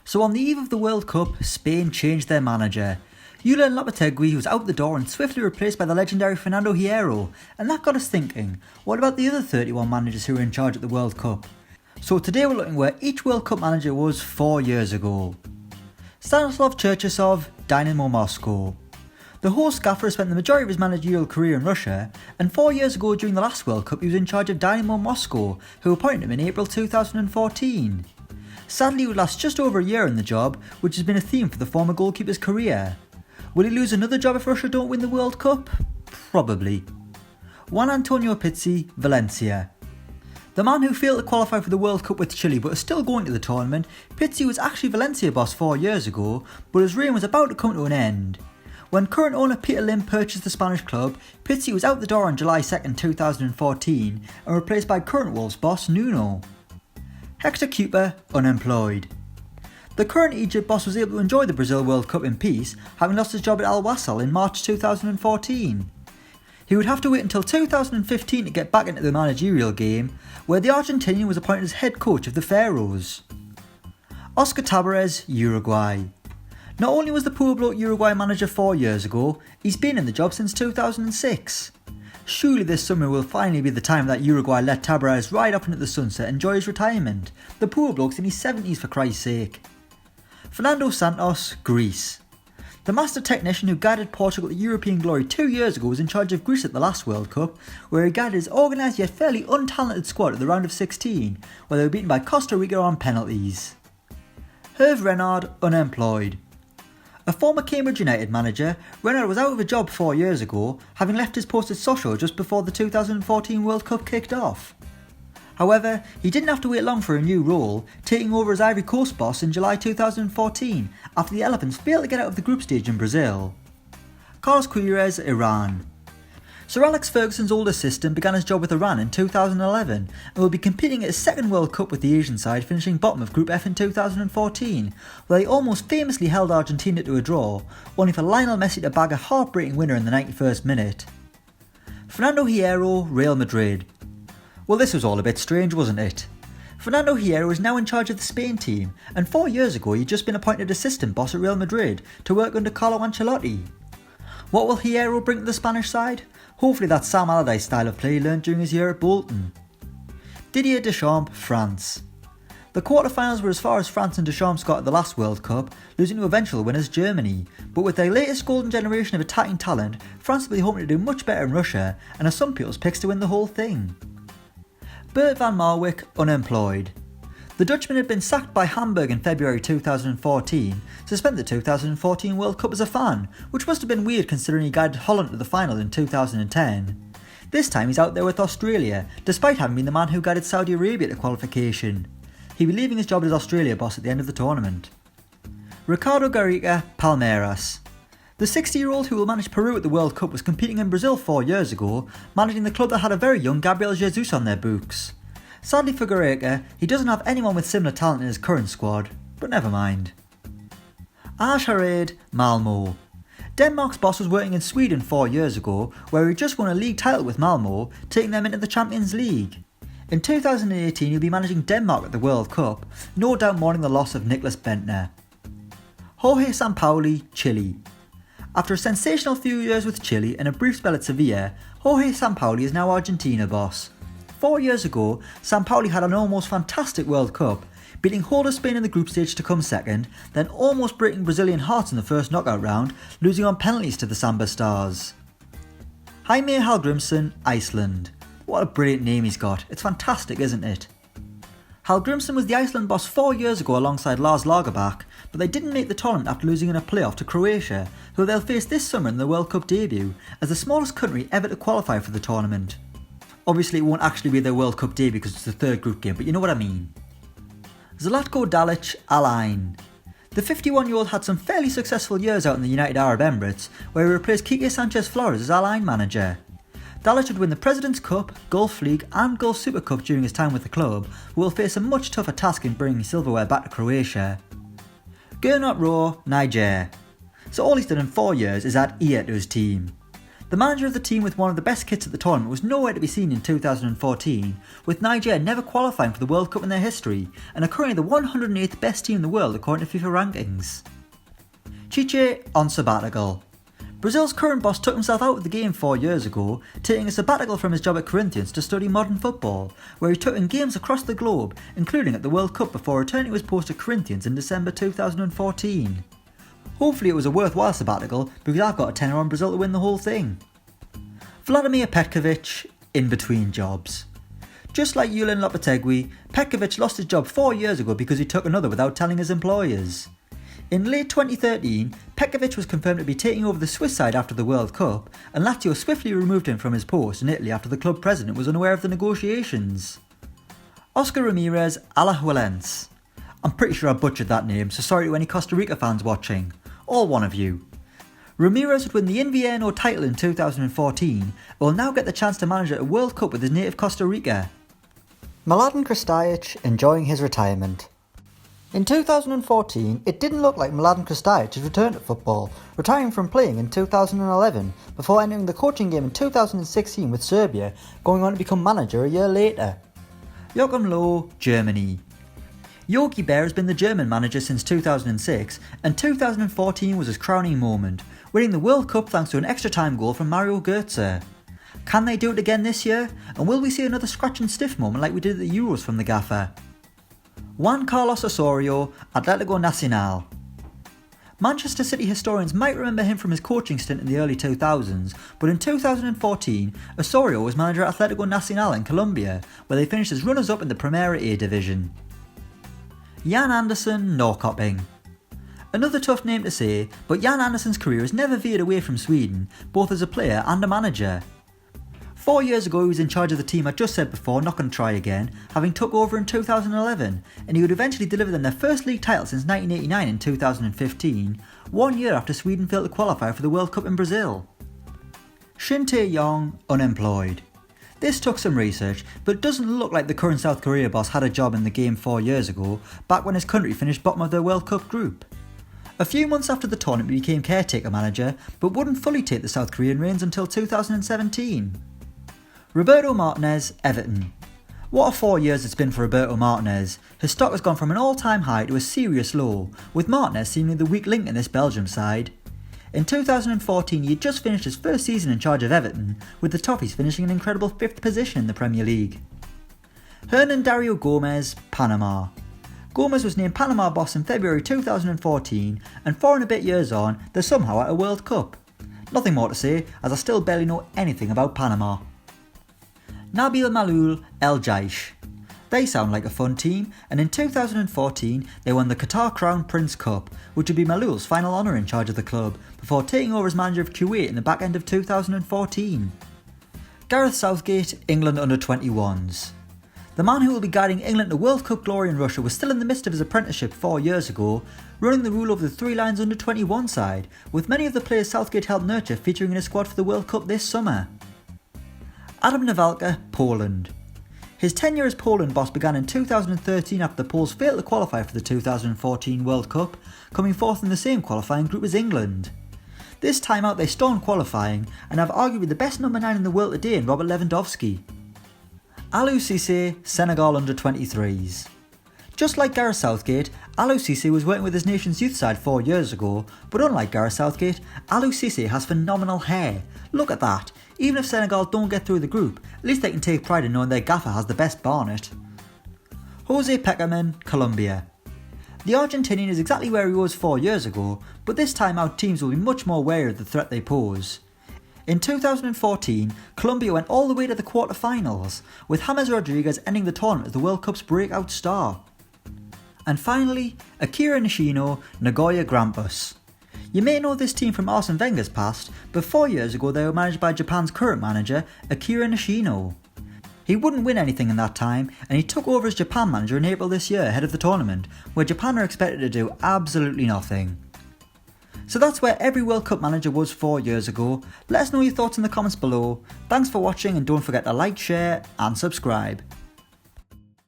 So on the eve of the World Cup, Spain changed their manager. Julen Lopetegui was out the door and swiftly replaced by the legendary Fernando Hierro, and that got us thinking, what about the other 31 managers who were in charge at the World Cup? So today we're looking where each World Cup manager was 4 years ago. Stanislav Cherchesov, Dynamo Moscow. The host gaffer spent the majority of his managerial career in Russia, and 4 years ago during the last World Cup he was in charge of Dynamo Moscow, who appointed him in April 2014. Sadly he would last just over a year in the job, which has been a theme for the former goalkeeper's career. Will he lose another job if Russia don't win the World Cup? Probably. Juan Antonio Pizzi, Valencia. The man who failed to qualify for the World Cup with Chile but is still going to the tournament, Pizzi was actually Valencia boss 4 years ago, but his reign was about to come to an end. When current owner Peter Lim purchased the Spanish club, Pizzi was out the door on July 2, 2014 and replaced by current Wolves boss Nuno. Hector Cooper, unemployed. The current Egypt boss was able to enjoy the Brazil World Cup in peace, having lost his job at Al Wassel in March 2014. He would have to wait until 2015 to get back into the managerial game, where the Argentinian was appointed as head coach of the Pharaohs. Oscar Tabarez, Uruguay. Not only was the poor bloke Uruguay manager 4 years ago, he's been in the job since 2006. Surely this summer will finally be the time that Uruguay let Tabarez ride up into the sunset and enjoy his retirement. The poor bloke's in his 70s for Christ's sake. Fernando Santos, Greece. The master technician who guided Portugal to European glory 2 years ago was in charge of Greece at the last World Cup, where he guided his organised yet fairly untalented squad at the round of 16, where they were beaten by Costa Rica on penalties. Hervé Renard, unemployed. A former Cambridge United manager, Renard was out of a job 4 years ago, having left his post at Sochaux just before the 2014 World Cup kicked off. However, he didn't have to wait long for a new role, taking over as Ivory Coast boss in July 2014 after the Elephants failed to get out of the group stage in Brazil. Carlos Queiroz, Iran. Sir Alex Ferguson's old assistant began his job with Iran in 2011 and will be competing at his second World Cup with the Asian side, finishing bottom of Group F in 2014, where they almost famously held Argentina to a draw, only for Lionel Messi to bag a heartbreaking winner in the 91st minute. Fernando Hierro, Real Madrid. Well, this was all a bit strange, wasn't it? Fernando Hierro is now in charge of the Spain team, and 4 years ago he'd just been appointed assistant boss at Real Madrid to work under Carlo Ancelotti. What will Hierro bring to the Spanish side? Hopefully that Sam Allardyce style of play he learned during his year at Bolton. Didier Deschamps, France. The quarterfinals were as far as France and Deschamps got at the last World Cup, losing to eventual winners Germany, but with their latest golden generation of attacking talent, France will be hoping to do much better in Russia and are some people's picks to win the whole thing. Bert van Marwijk, unemployed. The Dutchman had been sacked by Hamburg in February 2014 to spend the 2014 World Cup as a fan, which must have been weird considering he guided Holland to the final in 2010. This time he's out there with Australia, despite having been the man who guided Saudi Arabia to qualification. He'll be leaving his job as Australia boss at the end of the tournament. Ricardo Gareca, Palmeiras. The 60-year-old who will manage Peru at the World Cup was competing in Brazil 4 years ago, managing the club that had a very young Gabriel Jesus on their books. Sadly for Gareca, he doesn't have anyone with similar talent in his current squad, but never mind. Aj Hareid, Malmo. Denmark's boss was working in Sweden 4 years ago, where he just won a league title with Malmo, taking them into the Champions League. In 2018 he'll be managing Denmark at the World Cup, no doubt mourning the loss of Niklas Bentner. Jorge Sampaoli, Chile. After a sensational few years with Chile and a brief spell at Sevilla, Jorge Sampaoli is now Argentina boss. 4 years ago, Sampaoli had an almost fantastic World Cup, beating holder Spain in the group stage to come second, then almost breaking Brazilian hearts in the first knockout round, losing on penalties to the Samba Stars. Jaime Hallgrímsson, Iceland. What a brilliant name he's got, it's fantastic, isn't it? Hallgrímsson was the Iceland boss 4 years ago alongside Lars Lagerbäck, but they didn't make the tournament after losing in a playoff to Croatia, who they'll face this summer in the World Cup debut, as the smallest country ever to qualify for the tournament. Obviously it won't actually be their World Cup debut because it's the third group game, but you know what I mean. Zlatko Dalic, Al Ain. The 51-year-old had some fairly successful years out in the United Arab Emirates, where he replaced Quique Sanchez Flores as Al Ain manager. Dalic would win the President's Cup, Gulf League and Gulf Super Cup during his time with the club, but will face a much tougher task in bringing silverware back to Croatia. Gernot Rohr, Niger. So all he's done in 4 years is add Ear to his team. The manager of the team with one of the best kits at the tournament was nowhere to be seen in 2014, with Nigeria never qualifying for the World Cup in their history and are currently the 108th best team in the world according to FIFA rankings. HITC on sabbatical. Brazil's current boss took himself out of the game 4 years ago, taking a sabbatical from his job at Corinthians to study modern football, where he took in games across the globe, including at the World Cup before returning to his post at Corinthians in December 2014. Hopefully it was a worthwhile sabbatical because I've got a tenner on Brazil to win the whole thing. Vladimir Petkovic in between jobs. Just like Julen Lopetegui, Petkovic lost his job 4 years ago because he took another without telling his employers. In late 2013, Petkovic was confirmed to be taking over the Swiss side after the World Cup, and Lazio swiftly removed him from his post in Italy after the club president was unaware of the negotiations. Oscar Ramirez Alajuelense. I'm pretty sure I butchered that name, so sorry to any Costa Rica fans watching. All one of you. Ramirez would win the Invierno title in 2014 and will now get the chance to manage at a World Cup with his native Costa Rica. Mladen Krstajic enjoying his retirement. In 2014, it didn't look like Mladen Krstajic had returned to football, retiring from playing in 2011 before entering the coaching game in 2016 with Serbia, going on to become manager a year later. Joachim Löw, Germany. Yogi Bear has been the German manager since 2006, and 2014 was his crowning moment, winning the World Cup thanks to an extra time goal from Mario Götze. Can they do it again this year, and will we see another scratch and stiff moment like we did at the Euros from the gaffer? Juan Carlos Osorio, Atlético Nacional. Manchester City historians might remember him from his coaching stint in the early 2000s, but in 2014, Osorio was manager at Atlético Nacional in Colombia, where they finished as runners-up in the Primera A division. Jan Andersson, Norrköping. Another tough name to say, but Jan Andersson's career has never veered away from Sweden, both as a player and a manager. 4 years ago he was in charge of the team I just said before, not going to try again, having took over in 2011, and he would eventually deliver them their first league title since 1989 in 2015, 1 year after Sweden failed to qualify for the World Cup in Brazil. Shin Tae-yong, unemployed. This took some research, but it doesn't look like the current South Korea boss had a job in the game 4 years ago, back when his country finished bottom of their World Cup group. A few months after the tournament he became caretaker manager, but wouldn't fully take the South Korean reins until 2017. Roberto Martinez, Everton. What a 4 years it's been for Roberto Martinez. His stock has gone from an all-time high to a serious low, with Martinez seemingly the weak link in this Belgium side. In 2014 he had just finished his first season in charge of Everton, with the Toffees finishing an incredible 5th position in the Premier League. Hernan Dario Gomez, Panama. Gomez was named Panama boss in February 2014, and 4 and a bit years on, they're somehow at a World Cup. Nothing more to say, as I still barely know anything about Panama. Nabil Malul, El Jaish. They sound like a fun team, and in 2014 they won the Qatar Crown Prince Cup, which would be Malul's final honour in charge of the club, before taking over as manager of Kuwait in the back end of 2014. Gareth Southgate, England under-21s. The man who will be guiding England to World Cup glory in Russia was still in the midst of his apprenticeship 4 years ago, running the rule over the Three Lions under-21 side, with many of the players Southgate helped nurture featuring in his squad for the World Cup this summer. Adam Nawalka, Poland. His tenure as Poland boss began in 2013 after the Poles failed to qualify for the 2014 World Cup, coming fourth in the same qualifying group as England. This time out they stormed qualifying and have arguably the best number 9 in the world today in Robert Lewandowski. Aliou Cissé, Senegal under-23s. Just like Gareth Southgate, Aliou Cissé was working with his nation's youth side 4 years ago, but unlike Gareth Southgate, Aliou Cissé has phenomenal hair. Look at that. Even if Senegal don't get through the group, at least they can take pride in knowing their gaffer has the best barnet. Jose Pekerman, Colombia. The Argentinian is exactly where he was 4 years ago, but this time out teams will be much more wary of the threat they pose. In 2014, Colombia went all the way to the quarter-finals, with James Rodriguez ending the tournament as the World Cup's breakout star. And finally, Akira Nishino, Nagoya Grampus. You may know this team from Arsene Wenger's past, but 4 years ago they were managed by Japan's current manager, Akira Nishino. He wouldn't win anything in that time, and he took over as Japan manager in April this year ahead of the tournament, where Japan are expected to do absolutely nothing. So that's where every World Cup manager was 4 years ago. Let us know your thoughts in the comments below. Thanks for watching, and don't forget to like, share and subscribe.